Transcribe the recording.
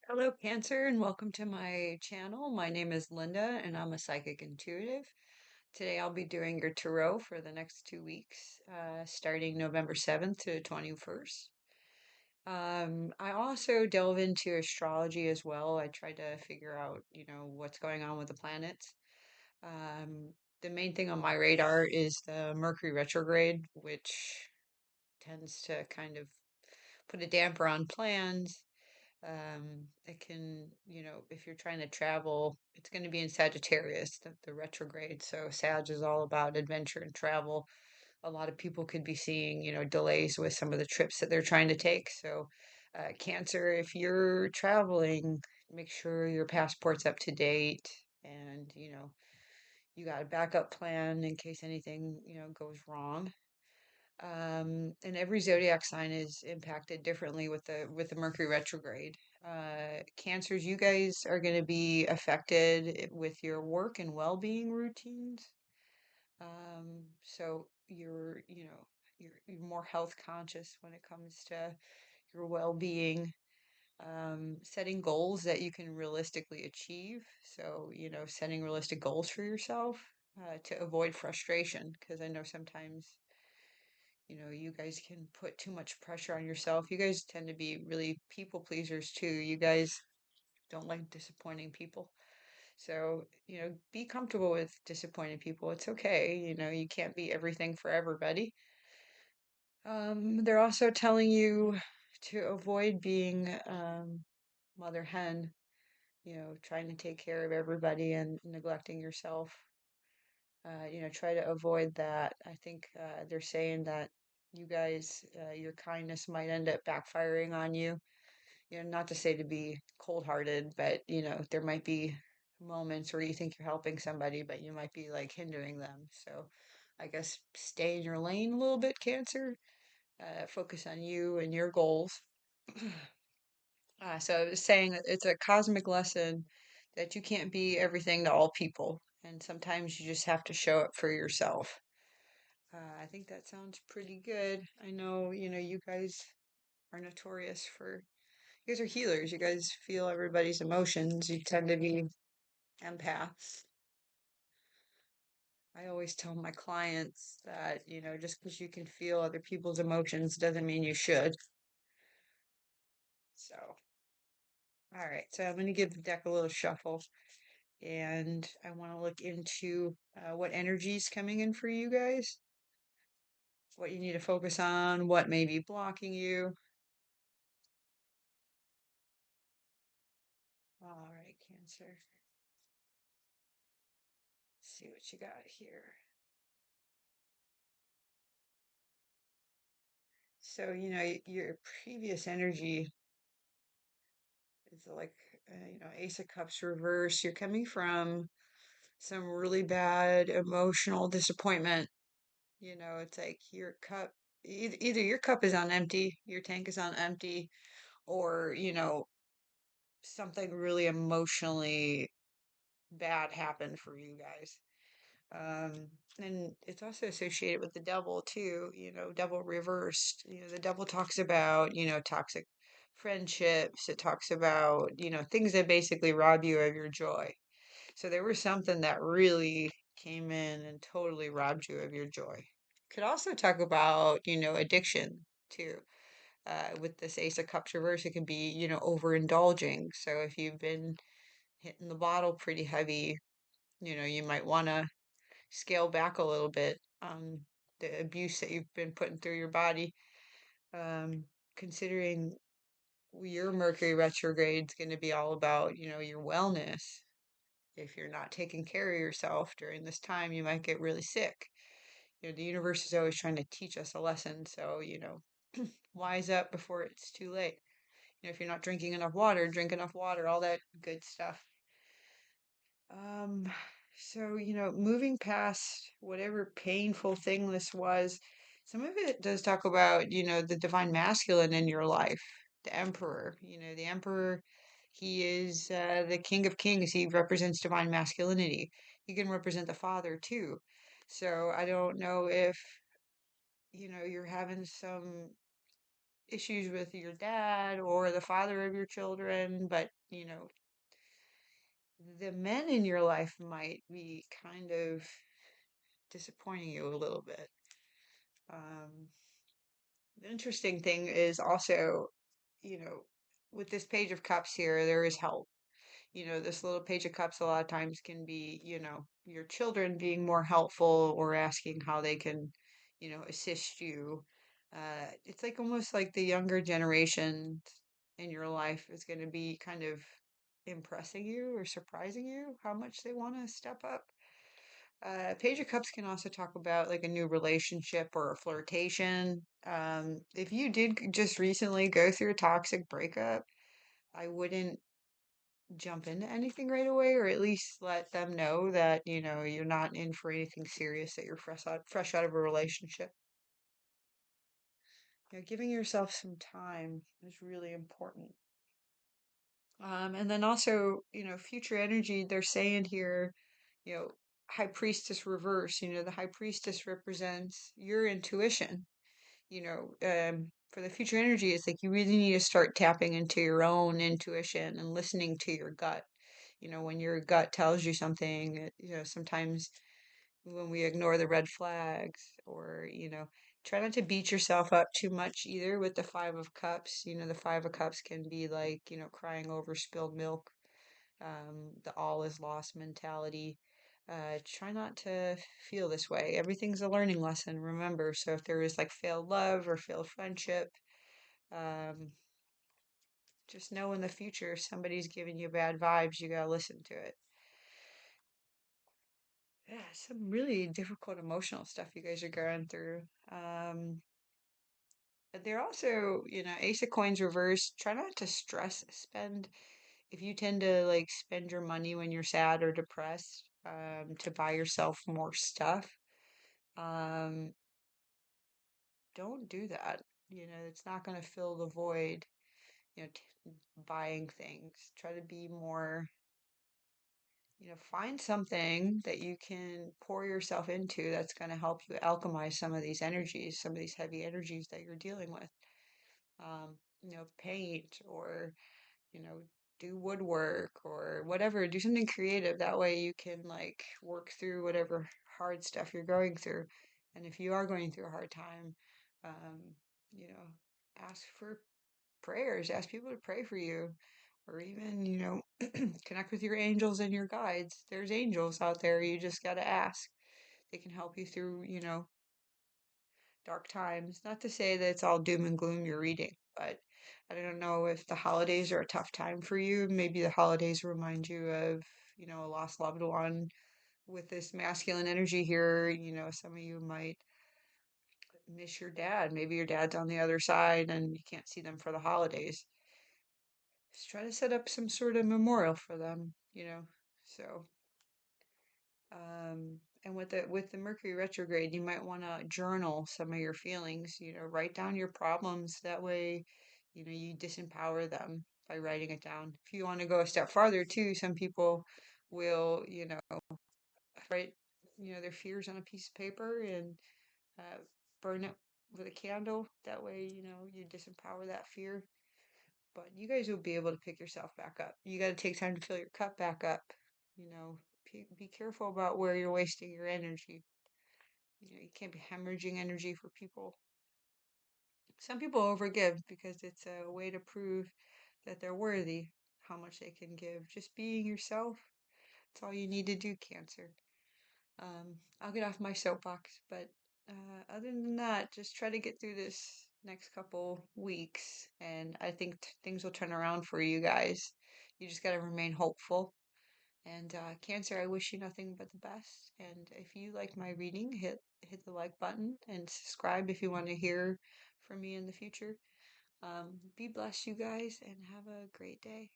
Hello, Cancer, and welcome to my channel. My name is Linda, and I'm a psychic intuitive. Today, I'll be doing your tarot for the next 2 weeks, starting November 7th to 21st. I also delve into astrology as well. I try to figure out, what's going on with the planets. Um, the main thing on my radar is the Mercury retrograde, which tends to kind of put a damper on plans. It can, if you're trying to travel, it's going to be in Sagittarius, the retrograde. So Sag is all about adventure and travel. A lot of people could be seeing, delays with some of the trips that they're trying to take. So, Cancer, if you're traveling, make sure your passport's up to date and, you got a backup plan in case anything, goes wrong. And every zodiac sign is impacted differently with the Mercury retrograde. Cancers, you guys are going to be affected with your work and well-being routines. So you're more health conscious when it comes to your well-being. Setting goals that you can realistically achieve. So, setting realistic goals for yourself to avoid frustration, because I know sometimes you guys can put too much pressure on yourself. You guys tend to be really people pleasers too. You guys don't like disappointing people. So, be comfortable with disappointing people. It's okay. You can't be everything for everybody. They're also telling you to avoid being mother hen, trying to take care of everybody and neglecting yourself. Try to avoid that. I think they're saying that you guys, your kindness might end up backfiring on you. Not to say to be cold-hearted, but there might be moments where you think you're helping somebody, but you might be like hindering them. So, I guess stay in your lane a little bit, Cancer. Focus on you and your goals. So I was saying that it's a cosmic lesson that you can't be everything to all people, and sometimes you just have to show up for yourself. I think that sounds pretty good. I know, you guys are notorious for, you guys are healers. You guys feel everybody's emotions. You tend to be empaths. I always tell my clients that, just because you can feel other people's emotions doesn't mean you should. So, all right. So I'm going to give the deck a little shuffle and I want to look into what energy is coming in for you guys, what you need to focus on, what may be blocking you. All right, Cancer. See what you got here. So, your previous energy is like, Ace of Cups reverse. You're coming from some really bad emotional disappointment. It's like your cup, either your cup is on empty, your tank is on empty, or, something really emotionally bad happened for you guys. Um, and it's also associated with the devil too, devil reversed. The devil talks about, toxic friendships. It talks about, things that basically rob you of your joy. So there was something that really came in and totally robbed you of your joy. Could also talk about, addiction too. With this Ace of Cups reverse, it can be, overindulging. So if you've been hitting the bottle pretty heavy, you might want to scale back a little bit on the abuse that you've been putting through your body. Um, Considering your Mercury retrograde is going to be all about, your wellness. If you're not taking care of yourself during this time, you might get really sick. The universe is always trying to teach us a lesson. So, wise up before it's too late. If you're not drinking enough water, drink enough water, all that good stuff. Um, so, moving past whatever painful thing this was, some of it does talk about, the divine masculine in your life, the emperor. The emperor, he is the king of kings. He represents divine masculinity. He can represent the father too. So I don't know if, you're having some issues with your dad or the father of your children, but the men in your life might be kind of disappointing you a little bit. Um, the interesting thing is also, you know, with this Page of Cups here, there is help. This little Page of Cups a lot of times can be, your children being more helpful or asking how they can, assist you. It's like almost like the younger generation in your life is going to be kind of impressing you or surprising you how much they want to step up. Page of Cups can also talk about like a new relationship or a flirtation. If you did just recently go through a toxic breakup, I wouldn't jump into anything right away, or at least let them know that, you're not in for anything serious, that you're fresh out of a relationship. Giving yourself some time is really important. And then also, future energy, they're saying here, you know, High Priestess reverse, the High Priestess represents your intuition. For the future energy, it's like you really need to start tapping into your own intuition and listening to your gut. When your gut tells you something, sometimes when we ignore the red flags or, try not to beat yourself up too much either with the Five of Cups. The Five of Cups can be like, crying over spilled milk, the all is lost mentality. Try not to feel this way. Everything's a learning lesson, remember. So if there is like failed love or failed friendship, um, just know in the future if somebody's giving you bad vibes, you gotta listen to it. Yeah, some really difficult emotional stuff you guys are going through. But they're also, Ace of Coins reverse. Try not to stress spend. If you tend to like spend your money when you're sad or depressed, to buy yourself more stuff, um, don't do that. It's not going to fill the void, buying things. Try to be more, find something that you can pour yourself into that's going to help you alchemize some of these energies, some of these heavy energies that you're dealing with. Paint or, you know, do woodwork or whatever. Do something creative. That way you can like work through whatever hard stuff you're going through. And if you are going through a hard time, um, ask for prayers, ask people to pray for you, or even, connect with your angels and your guides. There's angels out there. You just got to ask. They can help you through, dark times. Not to say that it's all doom and gloom you're reading, but I don't know if the holidays are a tough time for you. Maybe the holidays remind you of, a lost loved one. With this masculine energy here, some of you might miss your dad. Maybe your dad's on the other side and you can't see them for the holidays. Just try to set up some sort of memorial for them, So, and with the Mercury retrograde, you might want to journal some of your feelings, write down your problems. That way, you disempower them by writing it down. If you want to go a step farther too, some people will, write, their fears on a piece of paper and uh, burn it with a candle. That way, you disempower that fear. But you guys will be able to pick yourself back up. You got to take time to fill your cup back up. Be careful about where you're wasting your energy. You can't be hemorrhaging energy for people. Some people overgive because it's a way to prove that they're worthy, how much they can give. Just being yourself, that's all you need to do, Cancer. I'll get off my soapbox, but other than that, just try to get through this next couple weeks, and I think things will turn around for you guys. You just got to remain hopeful. And Cancer, I wish you nothing but the best. And if you like my reading, hit the like button and subscribe if you want to hear from me in the future. Be blessed, you guys, and have a great day.